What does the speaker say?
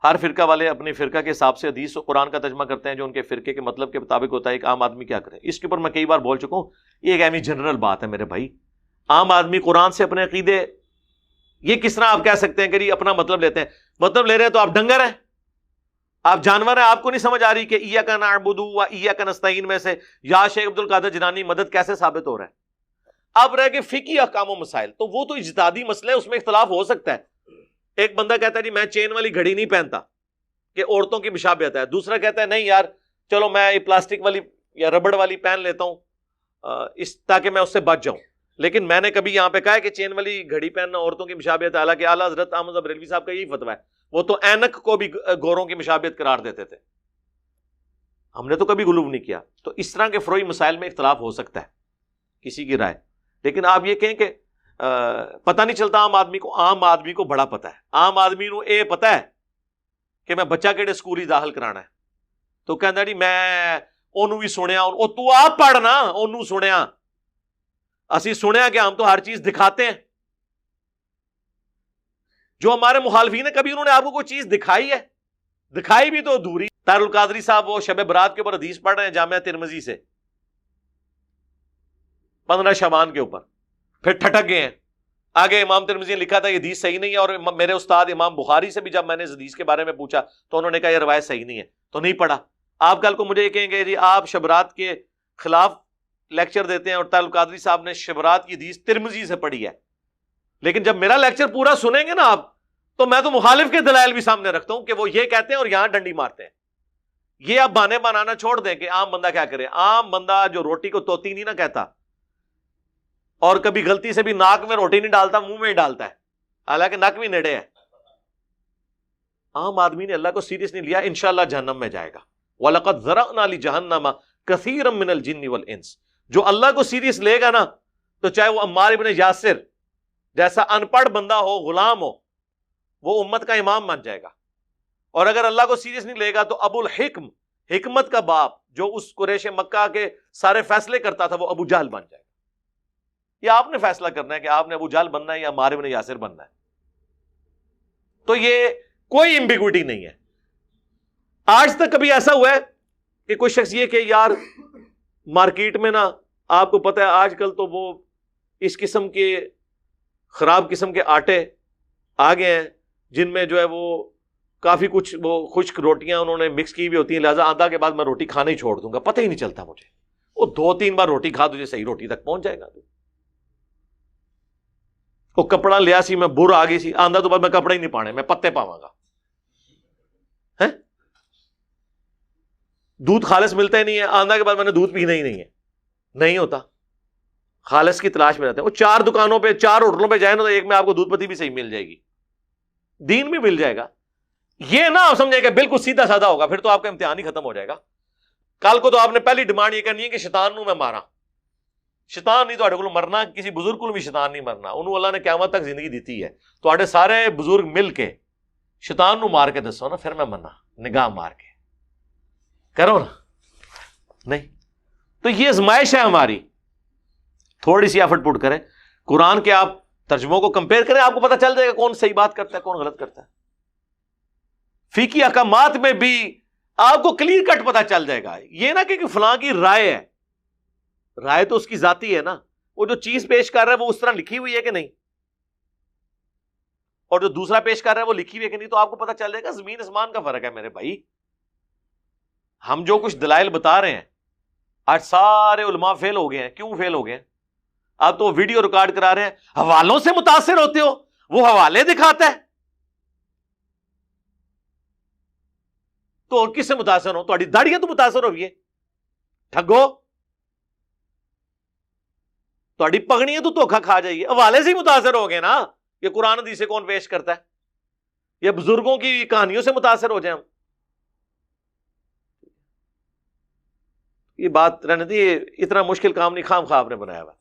ہر فرقہ والے اپنے فرقہ کے حساب سے حدیث و قرآن کا ترجمہ کرتے ہیں جو ان کے فرقے کے مطلب کے مطابق ہوتا ہے. ایک عام آدمی کیا کرے؟ اس کے اوپر میں کئی بار بول چکا ہوں, یہ ایک اہمی جنرل بات ہے میرے بھائی. عام آدمی قرآن سے اپنے عقیدے, یہ کس طرح آپ کہہ سکتے ہیں کہ یہ اپنا مطلب لیتے ہیں؟ مطلب لے رہے ہیں تو آپ ڈنگر ہیں, آپ جانور ہیں. آپ کو نہیں سمجھ آ رہی کہ ایاک نعبد و ایاک نستعین میں سے یا شیخ عبد القادر جیلانی مدد کیسے ثابت ہو رہا ہے؟ اب رہ کے فقہی احکام و مسائل, تو وہ تو اجتہادی مسئلہ ہے, اس میں اختلاف ہو سکتا ہے. ایک بندہ کہتا ہے جی میں چین والی گھڑی نہیں پہنتا کہ عورتوں کی مشابہت ہے, دوسرا کہتا ہے نہیں یار چلو میں پلاسٹک والی یا ربڑ والی پہن لیتا ہوں اس تاکہ میں اس سے بچ جاؤں. لیکن میں نے کبھی یہاں پہ کہا ہے کہ چین والی گھڑی پہننا عورتوں کی مشابہت ہے, حالانکہ اعلیٰ حضرت احمد بریلوی صاحب کا یہی فتویٰ ہے. وہ تو اینک کو بھی گوروں کی مشابہت قرار دیتے تھے, ہم نے تو کبھی غلو نہیں کیا. تو اس طرح کے فروعی مسائل میں اختلاف ہو سکتا ہے کسی کی رائے, لیکن آپ یہ کہیں کہ پتہ نہیں چلتا عام آدمی کو. عام آدمی کو بڑا پتہ ہے. عام آدمی کو یہ پتہ ہے کہ میں بچہ کہڑے سکول ہی داخل کرانا ہے, تو کہنا جی میں انہوں بھی سنیا, او تو آپ پڑھنا انہوں سنیا, اسی سنیا کہ ہم تو ہر چیز دکھاتے ہیں. جو ہمارے مخالفین ہیں کبھی انہوں نے آپ کو کوئی چیز دکھائی ہے؟ دکھائی بھی تو ادھوری. طاہر القادری صاحب وہ شب برات کے اوپر حدیث پڑھ رہے ہیں جامعہ ترمذی سے 15 شعبان کے اوپر, پھر ٹھٹک گئے ہیں. آگے امام ترمذی نے لکھا تھا یہ حدیث صحیح نہیں ہے, اور میرے استاد امام بخاری سے بھی جب میں نے اس حدیث کے بارے میں پوچھا تو انہوں نے کہا یہ روایت صحیح نہیں ہے, تو نہیں پڑھا. آپ کل کو مجھے یہ کہیں گے جی آپ شبرات کے خلاف لیکچر دیتے ہیں, اور طاہر القادری صاحب نے شبرات کی حدیث ترمذی سے پڑھی ہے. لیکن جب میرا لیکچر پورا سنیں گے نا آپ, تو میں تو مخالف کے دلائل بھی سامنے رکھتا ہوں کہ وہ یہ کہتے ہیں اور یہاں ڈنڈی مارتے ہیں. یہ آپ بانے بنانا چھوڑ دیں کہ عام بندہ کیا کرے. عام بندہ جو روٹی کو توتی نہیں نہ کہتا, اور کبھی غلطی سے بھی ناک میں روٹی نہیں ڈالتا, منہ میں ہی ڈالتا ہے, حالانکہ ناک بھی نیڑے ہے. عام آدمی نے اللہ کو سیریس نہیں لیا, انشاءاللہ جہنم میں جائے گا. وَلَقَدْ ذَرَأْنَا لِجَهَنَّمَ كَثِيرًا مِنَ الْجِنِّ وَالْإِنسِ. جو اللہ کو سیریس لے گا نا, تو چاہے وہ عمار ابن یاسر جیسا ان پڑھ بندہ ہو, غلام ہو, وہ امت کا امام بن جائے گا. اور اگر اللہ کو سیریس نہیں لے گا تو ابو الحکم, حکمت کا باپ, جو اس قریش مکہ کے سارے فیصلے کرتا تھا, وہ ابو جہل بن جائے گا. یہ آپ نے فیصلہ کرنا ہے کہ آپ نے ابو جہل بننا ہے یا عمار ابن یاسر بننا ہے. تو یہ کوئی ایمبیگوٹی نہیں ہے. آج تک کبھی ایسا ہوا ہے کہ کوئی شخص یہ کہ یار مارکیٹ میں نا, آپ کو پتہ ہے آج کل تو وہ اس قسم کے خراب قسم کے آٹے آ گئے ہیں جن میں جو ہے وہ کافی کچھ وہ خشک روٹیاں انہوں نے مکس کی ہوئی ہوتی ہیں, لہٰذا آدھا کے بعد میں روٹی کھانا ہی چھوڑ دوں گا, پتہ ہی نہیں چلتا مجھے. وہ 2-3 بار روٹی کھا تجھے صحیح روٹی تک پہنچ جائے گا. وہ کپڑا لیا سی میں بر آ گئی سی, آندھا تو بعد میں کپڑا ہی نہیں پانے, میں پتے پاواں گا. دودھ خالص ملتا ہی نہیں ہے, آندھا کے بعد میں نے دودھ پینا ہی نہیں ہے. نہیں ہوتا, خالص کی تلاش میں رہتے ہیں. وہ 4 دکانوں پہ 4 ہوٹلوں پہ جائیں نا, تو ایک میں آپ کو دودھ پتی بھی صحیح مل جائے گی, دین بھی مل جائے گا. یہ نہ آپ سمجھے کہ بالکل سیدھا سادہ ہوگا, پھر تو آپ کا امتحان ہی ختم ہو جائے گا. کل کو تو آپ نے پہلی ڈیمانڈ یہ کرنی ہے کہ شیطان نو میں مارا. شیطان نہیں تو مرنا, کسی بزرگ کو بھی شیطان نہیں مرنا. انہوں اللہ نے قیامت تک زندگی دیتی ہے, تو سارے بزرگ مل کے شیطان نو مار کے دسو نا, پھر میں مرنا, نگاہ مار کے کرو نا. نہیں تو یہ ازمائش ہے ہماری. تھوڑی سی ایفرٹ پٹ کریں, قرآن کے آپ ترجموں کو کمپیئر کریں, آپ کو پتہ چل جائے گا کون صحیح بات کرتا ہے کون غلط کرتا ہے. فقہی احکامات میں بھی آپ کو کلیئر کٹ پتہ چل جائے گا. یہ نہ کہ فلاں کی رائے ہے, رائے تو اس کی ذاتی ہے نا, وہ جو چیز پیش کر رہا ہے وہ اس طرح لکھی ہوئی ہے کہ نہیں, اور جو دوسرا پیش کر رہا ہے وہ لکھی ہوئی ہے کہ نہیں. تو آپ کو پتہ چل جائے گا زمین آسمان کا فرق ہے میرے بھائی. ہم جو کچھ دلائل بتا رہے ہیں, آج سارے علماء فیل ہو گئے ہیں. کیوں فیل ہو گئے ہیں؟ آپ تو ویڈیو ریکارڈ کرا رہے ہیں, حوالوں سے متاثر ہوتے ہو, وہ حوالے دکھاتا ہے تو کس سے متاثر ہو؟ تھوڑی داڑیاں تو متاثر ہوئی ہے, ٹھگو تھوڑی پگڑیاں تو دھوکھا کھا جائیے. حوالے سے ہی متاثر ہو گئے نا. یہ قرآن حدیث سے کون پیش کرتا ہے؟ یہ بزرگوں کی کہانیوں سے متاثر ہو جائیں ہم. یہ بات رہنے دی, اتنا مشکل کام نہیں, خام خواہ آپ نے بنایا ہوا.